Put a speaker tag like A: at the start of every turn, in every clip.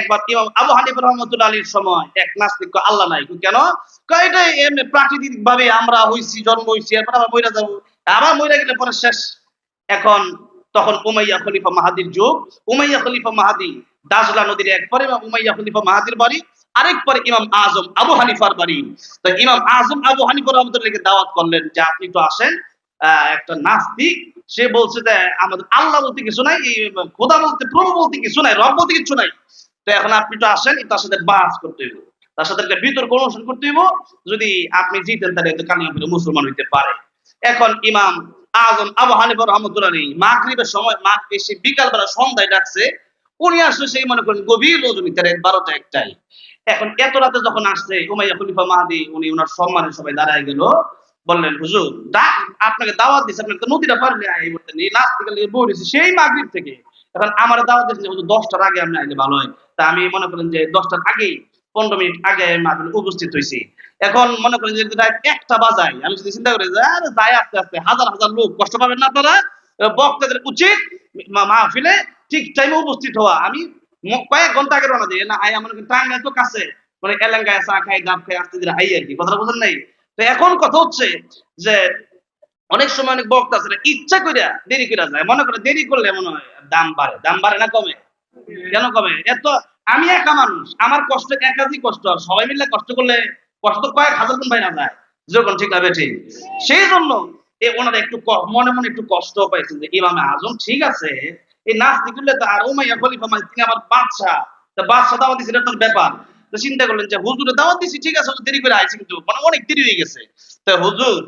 A: একবার ইমাম আবু হানিফা রাহমাতুল্লাহ আলাইহির সময় এক নাস্তিক আল্লাহ নাই, কেন এটা এমনি প্রাকৃতিক ভাবে আমরা হইছি, জন্ম হইছি, এরপর আবার মইরা যাবো, আবার মইরা গেলে পরে শেষ। এখন তখন উমাইয়া খলিফা মাহাদির যুগ। উমাইয়া খলিফা মাহাদি দাজলা নদীর এক পরে উমাইয়া খলিফা মাহাদির বাড়ি, আরেক পরে ইমাম আজম আবু হানিফার বাড়ি। তো ইমাম আজম আবু হানিফা রাহমাতুল্লাহকে দাওয়াত করলেন যে আপনি তো আসেন, একটা নাস্তিক সে বলছে যে আমাদের আল্লাহ বলতে কিছু নাই, খোদা বলতে, প্রভু বলতে কিছু নাই, রব বলতে কিছু নাই। তো এখন আপনি তো আসেন, তার সাথে বাস করতে হইব, তার সাথে একটা বিতর্ক অনুষ্ঠান করতে হইব। যদি আপনি জিতেন তাহলে তো কালিমা পড়ে মুসলমান হইতে পারে। এখন ইমাম আজম আবু হানিফা রাহমাতুল্লাহ আলাইহি মাগরিবের সময়, এসে বিকাল বেলা সন্ধ্যায় ডাকছে, উনি আসলে সেই মনে করেন গভীর রজনীতে 12টা 1টায়। এখন এত রাতে যখন আসছে উমাইয়া খলিফা মাহদি, উনি ওনার সম্মানে সবাই দাঁড়ায় গেল, বললেন হুজুর আপনাকে দাওয়াত দিচ্ছে, আপনাকে নদীটা পারলে এই মুহূর্তে নিয়ে নাস্তিকের লিগে বই দিয়েছি সেই মাগরিব থেকে। এখন আমার দাওয়াত দিয়েছে হুজুর 10টার আগে আপনি আইলে ভালো হয়। তা আমি মনে করেন যে 10টার আগেই 15 মিনিট আগে মাহফিলে উপস্থিত হয়েছি। এখন মনে করেন যে রাত 1টা বাজায়, আমি যদি চিন্তা করি যে আরে যাই আস্তে আস্তে, হাজার হাজার লোক কষ্ট পাবেন না আপনারা, বক্তাদের উচিত মাহফিলে ঠিক টাইমে উপস্থিত হওয়া। আমি কয়েক ঘন্টা আগে রওনা দিই না, আই আমার টাইম এত কাছে, মানে এলাঙ্গায় চা খাই ডাব খাই আসতে দিলে হাই আর কি, কথাটা বুঝেন নাই? তো এখন কথা হচ্ছে যে অনেক সময় অনেক বক্তা আছে ইচ্ছা করে দেরি করে যায়, মনে করে দেরি করলে মনে হয় দাম বাড়ে। দাম বাড়ে না কমে? কেন কমে? এত আমি একা মানুষ, আমার কষ্ট একাধিক কষ্ট, আর সবাই মিলে কষ্ট করলে কষ্ট তো কয়েক হাজার গুণ বাইরে যায় যখন, ঠিক না বেঠিক? সেই জন্য ওনারা একটু মনে মনে একটু কষ্ট পাইছেন যে ইমামে আজম ঠিক আছে, এই নাস্তিক করলে তো আর উমাইয়া খলিফা তিনি আমার বাদশা, তা বাদশা দাওয়াত দিয়েছে এটা তোর ব্যাপার। তো চিন্তা করলেন যে হুজুরে দাওয়াত দিছি ঠিক আছে, দেরি করে আইছি, কিন্তু মানে অনেক দেরি হয়ে গেছে। তো হুজুর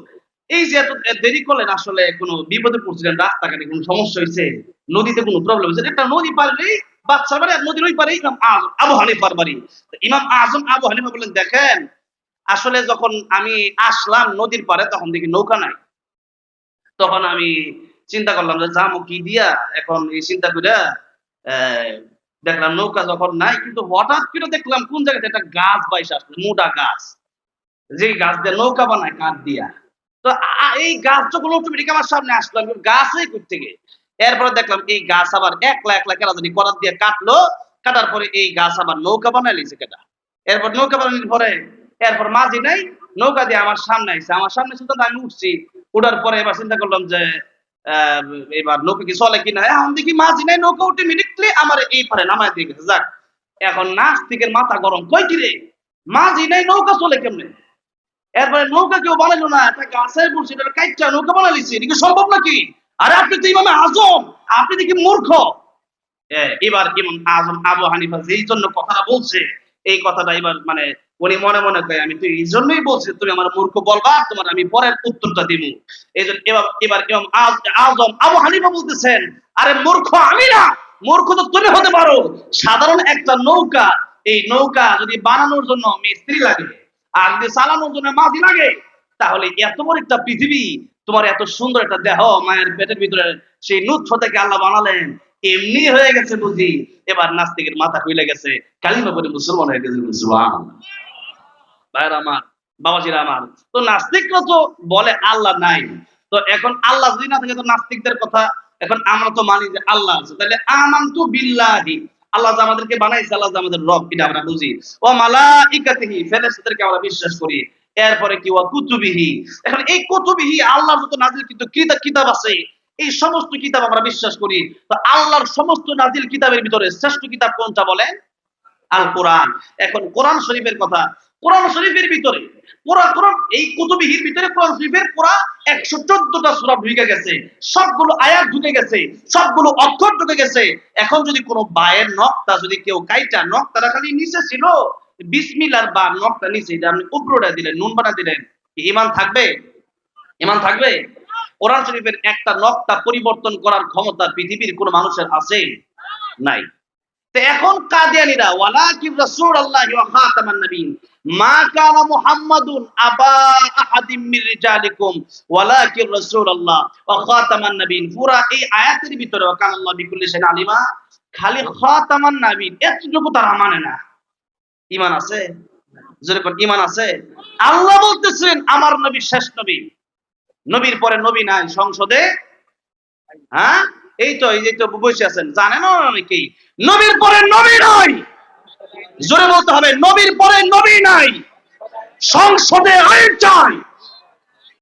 A: এই যে এত দেরি করলেন, আসলে কোনো বিপদে পড়ছিলেন, রাস্তাঘাটে কোনো সমস্যা হয়েছে, নদীতে কোনো প্রবলেম হয়েছে? একটা নদী পারলেই বাদশার বাড়ি, আর নদীর ওই পারে ইমাম আজম আবু হানিফার বাড়ি। ইমাম আজম আবু হানিফা বললেন দেখেন, আসলে যখন আমি আসলাম নদীর পারে তখন দেখি নৌকা নাই। তখন আমি চিন্তা করলাম যে যাবো কি দিয়া, এখন এই চিন্তা করে দেখলাম নৌকা যখন নাই, কিন্তু হঠাৎ করে দেখলাম কোন জায়গাতে একটা গাছ বাইসে আসলো, মোটা গাছ, যে গাছ দিয়ে নৌকা বানায় কাঠ দিয়া। তো এই গাছ যখন অটোমেটিক আমার সামনে আসলো, আমি গাছই করতে গিয়ে এরপরে দেখলাম এই গাছ আবার একলা একলা কেরাদানি করার দিয়ে কাটলো, কাটার পরে এই গাছ আবার নৌকা বানায় লিছে কেটা। এরপর নৌকা বানানোর পরে এরপর মাঝি নাই, নৌকা দিয়ে আমার সামনে আইছে, আমার সামনে শুধু আমি উঠছি, উঠার পরে এবার চিন্তা করলাম যে এবার নৌকা কি চলে কিনা, এখন দেখি মাঝি নাই, নৌকা অটোমেটিকলি আমার এই পারে নামায় দিয়ে গেছে। যাক, এখন নাস্তিকের মাথা গরম, কই কি রে মাঝি নাই নৌকা চলে কেমনে? এরপরে নৌকা কেউ বানাইলো না, একটা গাছের বসে কাইটা নৌকা বানাইছে, এটা কি সম্ভব নাকি? আরে আপনি তো ইমামে আজম, আপনি দেখি মূর্খ। এবার ইমাম আজম আবু হানিফা যেই জন্য কথাটা বলছে, এই কথাটা এবার মানে উনি মনে মনে কয় আমি তো এই জন্যই বলছি তুমি আমার মূর্খ বলবা, তোমার আমি পরের উত্তরটা দিব। এই জন্য এবার ইমাম আজম আবু হানিফা বলতেছেন আরে মূর্খ আমি না, মূর্খ তো তুমি হতে পারো। সাধারণ একটা নৌকা, এই নৌকা যদি বানানোর জন্য মিস্ত্রি লাগে, আর যদি চালানোর জন্য মাঝি লাগে, তাহলে এত বড় একটা পৃথিবী, তোমার এত সুন্দর একটা দেহ মায়ের পেটের ভিতরে সেই নুৎফা থেকে আল্লাহ বানালেন, এমনি হয়ে গেছে বুঝি। এবার নাস্তিকের মাথা খুলে গেছে, কালিমা পড়ে মুসলমান হয়ে গেছে। সুবহানাল্লাহ। ভাইরা আমার, বাবাজিরা আমার, তো নাস্তিকরা তো বলে আল্লাহ নাই। তো এখন আল্লাহ যদি না থাকে তো নাস্তিকদের কথা, এখন আমরা তো মানি যে আল্লাহ আছে, তাহলে আমানতু বিল্লাহি, আল্লাহ যে আমাদেরকে বানাইছে, আল্লাহ যে আমাদের রব, এটা আমরা বুঝি। ও মালাইকাতিহি, ফেরেশতাদেরকে আমরা বিশ্বাস করি। এরপরে কি ওয়া কুতুবিহি, এখন এই কুতুবিহি আল্লাহর যত নাযিলকৃত কিতাব আছে, এই সমস্ত কিতাব আমরা বিশ্বাস করি। তো আল্লাহর সমস্ত নাযিল কিতাবের ভিতরে শ্রেষ্ঠ কিতাব কোনটা বলেন? আল কোরআন। এখন কোরআন শরীফের কথা, কোরআন শরীফের ভিতরে কোরআন এই কুতুবিহির ভিতরে কোরআন শরীফের পুরা 114টা সূরা ঢুকে গেছে, সবগুলো আয়াত ঢুকে গেছে, সবগুলো অক্ষর ঢুকে গেছে। এখন যদি কোনো বায়ের নকতা যদি কেউ কাইটা, নকতাটা খালি নিচে ছিল বিসমিল্লাহর বা নকটা নিচে, এটা আপনি উপরটা দিলেন, নুন বানা দিলেন, ঈমান থাকবে? ঈমান থাকবে? কোরআন শরীফের একটা নকতা পরিবর্তন করার ক্ষমতা পৃথিবীর কোন মানুষের আছে? নাই। তো এখন কাদিয়ানীরা ওয়ালাকিন রাসূলুল্লাহি ওয়া খাতামান নাবিয়্যিন, মা কানা মুহাম্মাদুন আবা আহাদিম মির রিজালিকুম ওয়ালাকিন রাসূলুল্লাহ ওয়া খাতামান নাবিয়্যিন, পুরা এই আয়াতের ভিতরে ওয়া কানা আল্লাহু বিকুল্লি শাইইন আলিমা, খালি খাতামান নাবিয়্যিন এতটুকু তারা মানে না। ঈমান আছে? যেরকম ঈমান আছে? আল্লাহ বলতেছেন আমার নবী শেষ নবী, নবীর পরে নবী নাই সংসদে। হ্যাঁ, এই তো বসে আছেন, জানেন না অনেকেই নবীর পরে নবী নয়, জোরে বলতে হবে, নবীর পরে নবী নাই, সংসদে আইন চাই।